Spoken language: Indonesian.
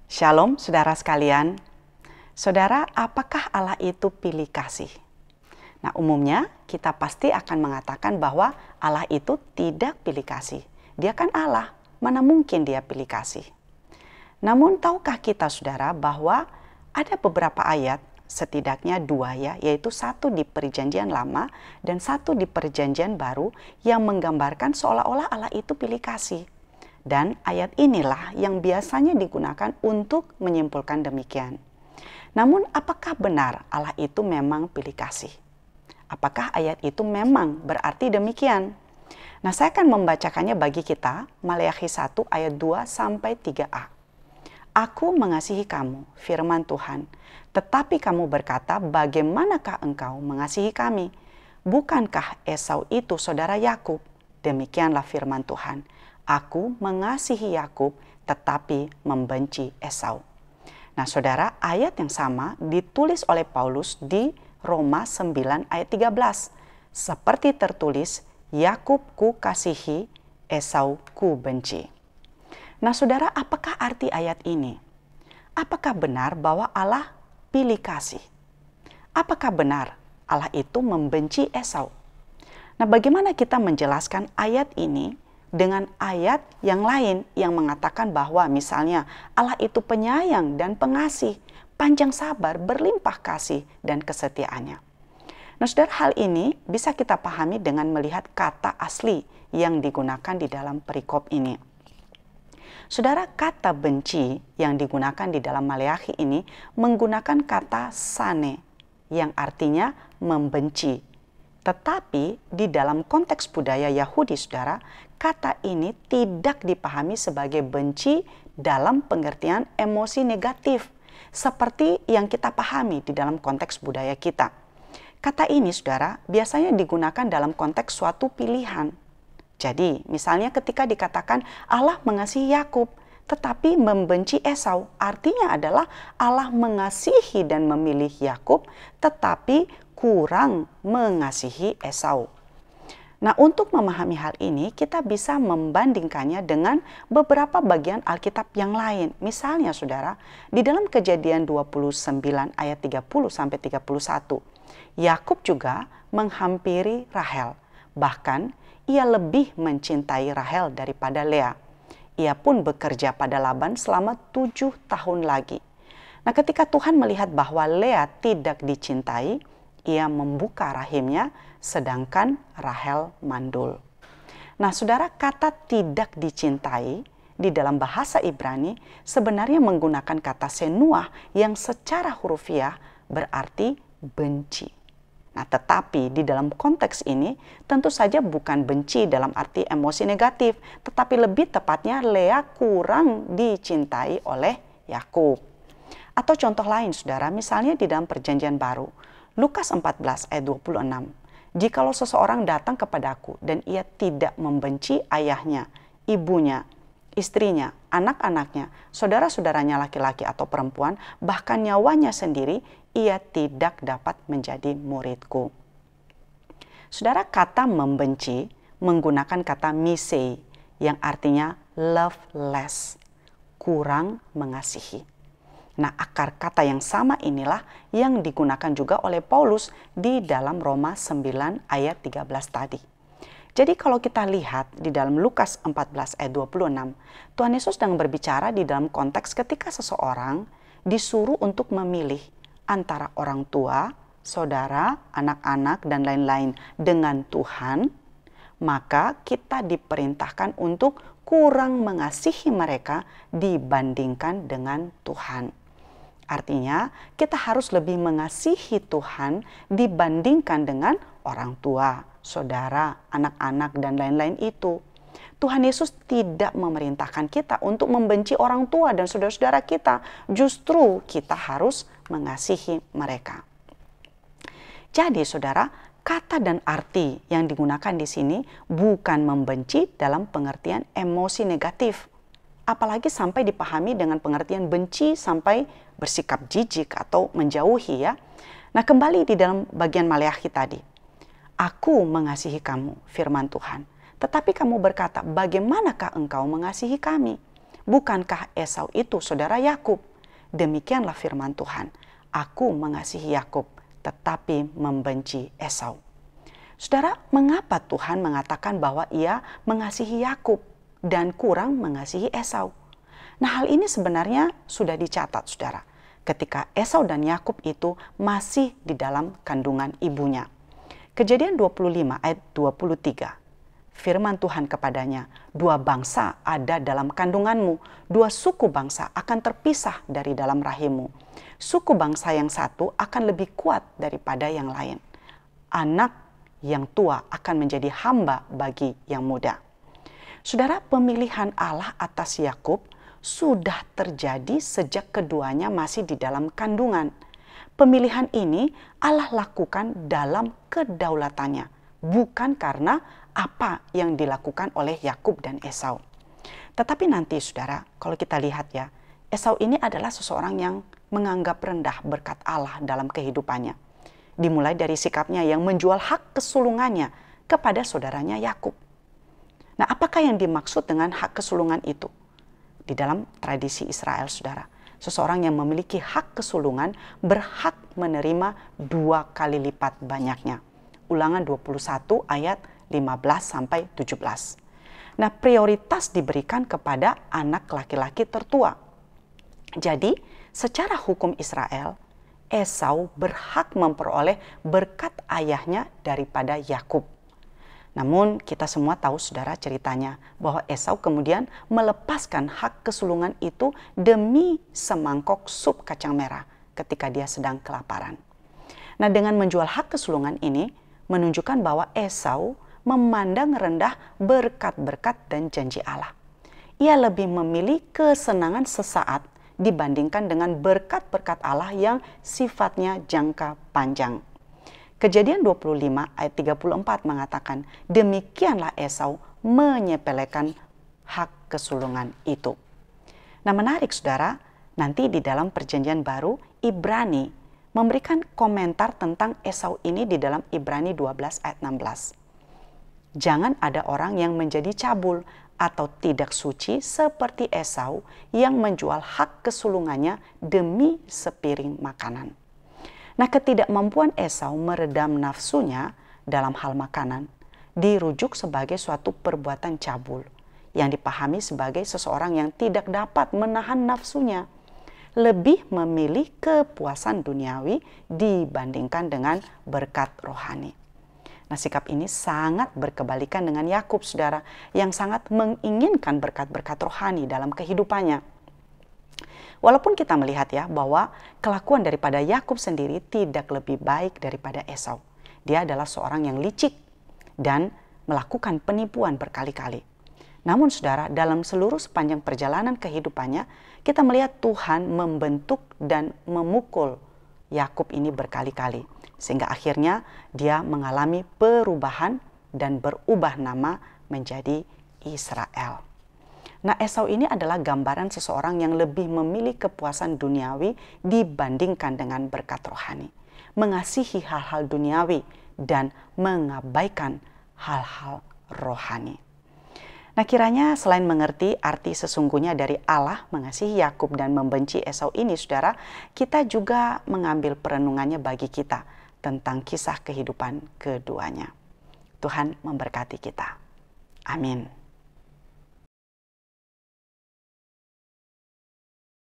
Shalom saudara sekalian. Saudara, apakah Allah itu pilih kasih? Nah, umumnya kita pasti akan mengatakan bahwa Allah itu tidak pilih kasih. Dia kan Allah, mana mungkin dia pilih kasih. Namun tahukah kita saudara bahwa ada beberapa ayat, setidaknya dua ya, yaitu satu di perjanjian lama dan satu di perjanjian baru yang menggambarkan seolah-olah Allah itu pilih kasih. Dan ayat inilah yang biasanya digunakan untuk menyimpulkan demikian. Namun apakah benar Allah itu memang pilih kasih? Apakah ayat itu memang berarti demikian? Nah, saya akan membacakannya bagi kita, Maleakhi 1 ayat 2 sampai 3a. Aku mengasihi kamu, firman Tuhan, tetapi kamu berkata, bagaimanakah engkau mengasihi kami? Bukankah Esau itu saudara Yakub? Demikianlah firman Tuhan. Aku mengasihi Yakub tetapi membenci Esau. Nah saudara, ayat yang sama ditulis oleh Paulus di Roma 9 ayat 13. Seperti tertulis, Yakub ku kasihi, Esau ku benci. Nah saudara, apakah arti ayat ini? Apakah benar bahwa Allah pilih kasih? Apakah benar Allah itu membenci Esau? Nah bagaimana kita menjelaskan ayat ini dengan ayat yang lain yang mengatakan bahwa misalnya Allah itu penyayang dan pengasih, panjang sabar, berlimpah kasih dan kesetiaannya. Nah saudara, hal ini bisa kita pahami dengan melihat kata asli yang digunakan di dalam perikop ini. Saudara, kata benci yang digunakan di dalam Maleakhi ini menggunakan kata sane yang artinya membenci. Tetapi di dalam konteks budaya Yahudi, saudara, kata ini tidak dipahami sebagai benci dalam pengertian emosi negatif, seperti yang kita pahami di dalam konteks budaya kita. Kata ini, saudara, biasanya digunakan dalam konteks suatu pilihan. Jadi, misalnya ketika dikatakan Allah mengasihi Yakub, tetapi membenci Esau, artinya adalah Allah mengasihi dan memilih Yakub, tetapi kurang mengasihi Esau. Nah, untuk memahami hal ini, kita bisa membandingkannya dengan beberapa bagian Alkitab yang lain. Misalnya, saudara, di dalam Kejadian 29 ayat 30-31, Yakub juga menghampiri Rahel. Bahkan, ia lebih mencintai Rahel daripada Lea. Ia pun bekerja pada Laban selama 7 tahun lagi. Nah, ketika Tuhan melihat bahwa Lea tidak dicintai, ia membuka rahimnya, sedangkan Rahel mandul. Nah saudara, kata tidak dicintai di dalam bahasa Ibrani sebenarnya menggunakan kata senuah yang secara hurufiah berarti benci. Nah tetapi di dalam konteks ini tentu saja bukan benci dalam arti emosi negatif, tetapi lebih tepatnya Lea kurang dicintai oleh Yakub. Atau contoh lain saudara, misalnya di dalam perjanjian baru, Lukas 14 ayat 26. Jikalau seseorang datang kepadaku dan ia tidak membenci ayahnya, ibunya, istrinya, anak-anaknya, saudara-saudaranya laki-laki atau perempuan, bahkan nyawanya sendiri, ia tidak dapat menjadi muridku. Saudara, kata membenci menggunakan kata misei yang artinya loveless, kurang mengasihi. Nah, akar kata yang sama inilah yang digunakan juga oleh Paulus di dalam Roma 9 ayat 13 tadi. Jadi kalau kita lihat di dalam Lukas 14 ayat 26, Tuhan Yesus sedang berbicara di dalam konteks ketika seseorang disuruh untuk memilih antara orang tua, saudara, anak-anak, dan lain-lain dengan Tuhan, maka kita diperintahkan untuk kurang mengasihi mereka dibandingkan dengan Tuhan. Artinya, kita harus lebih mengasihi Tuhan dibandingkan dengan orang tua, saudara, anak-anak, dan lain-lain itu. Tuhan Yesus tidak memerintahkan kita untuk membenci orang tua dan saudara-saudara kita. Justru kita harus mengasihi mereka. Jadi, saudara, kata dan arti yang digunakan di sini bukan membenci dalam pengertian emosi negatif. Apalagi sampai dipahami dengan pengertian benci sampai bersikap jijik atau menjauhi ya. Nah kembali di dalam bagian Maleakhi tadi. Aku mengasihi kamu, firman Tuhan. Tetapi kamu berkata, bagaimanakah engkau mengasihi kami? Bukankah Esau itu saudara Yakub? Demikianlah firman Tuhan, aku mengasihi Yakub, tetapi membenci Esau. Saudara, mengapa Tuhan mengatakan bahwa ia mengasihi Yakub dan kurang mengasihi Esau? Nah, hal ini sebenarnya sudah dicatat, saudara, ketika Esau dan Yakub itu masih di dalam kandungan ibunya. Kejadian 25 ayat 23. Firman Tuhan kepadanya, 2 bangsa ada dalam kandunganmu, 2 suku bangsa akan terpisah dari dalam rahimmu. Suku bangsa yang satu akan lebih kuat daripada yang lain. Anak yang tua akan menjadi hamba bagi yang muda. Saudara, pemilihan Allah atas Yakub sudah terjadi sejak keduanya masih di dalam kandungan. Pemilihan ini Allah lakukan dalam kedaulatannya, bukan karena apa yang dilakukan oleh Yakub dan Esau. Tetapi nanti saudara, kalau kita lihat ya, Esau ini adalah seseorang yang menganggap rendah berkat Allah dalam kehidupannya. Dimulai dari sikapnya yang menjual hak kesulungannya kepada saudaranya Yakub. Nah, apakah yang dimaksud dengan hak kesulungan itu? Di dalam tradisi Israel, saudara, seseorang yang memiliki hak kesulungan berhak menerima 2 kali lipat banyaknya. Ulangan 21 ayat 15-17. Nah, prioritas diberikan kepada anak laki-laki tertua. Jadi, secara hukum Israel, Esau berhak memperoleh berkat ayahnya daripada Yakub. Namun, kita semua tahu saudara ceritanya bahwa Esau kemudian melepaskan hak kesulungan itu demi semangkok sup kacang merah ketika dia sedang kelaparan. Nah, dengan menjual hak kesulungan ini menunjukkan bahwa Esau memandang rendah berkat-berkat dan janji Allah. Ia lebih memilih kesenangan sesaat dibandingkan dengan berkat-berkat Allah yang sifatnya jangka panjang. Kejadian 25 ayat 34 mengatakan, demikianlah Esau menyepelekan hak kesulungan itu. Nah, menarik saudara, nanti di dalam perjanjian baru Ibrani memberikan komentar tentang Esau ini di dalam Ibrani 12 ayat 16. Jangan ada orang yang menjadi cabul atau tidak suci seperti Esau yang menjual hak kesulungannya demi sepiring makanan. Nah, ketidakmampuan Esau meredam nafsunya dalam hal makanan dirujuk sebagai suatu perbuatan cabul yang dipahami sebagai seseorang yang tidak dapat menahan nafsunya, lebih memilih kepuasan duniawi dibandingkan dengan berkat rohani. Nah, sikap ini sangat berkebalikan dengan Yakub, saudara, yang sangat menginginkan berkat-berkat rohani dalam kehidupannya. Walaupun kita melihat ya bahwa kelakuan daripada Yakub sendiri tidak lebih baik daripada Esau. Dia adalah seorang yang licik dan melakukan penipuan berkali-kali. Namun saudara, dalam seluruh sepanjang perjalanan kehidupannya, kita melihat Tuhan membentuk dan memukul Yakub ini berkali-kali. Sehingga akhirnya dia mengalami perubahan dan berubah nama menjadi Israel. Nah, Esau ini adalah gambaran seseorang yang lebih memilih kepuasan duniawi dibandingkan dengan berkat rohani. Mengasihi hal-hal duniawi dan mengabaikan hal-hal rohani. Nah, kiranya selain mengerti arti sesungguhnya dari Allah mengasihi Yakub dan membenci Esau ini, saudara, kita juga mengambil perenungannya bagi kita tentang kisah kehidupan keduanya. Tuhan memberkati kita. Amin.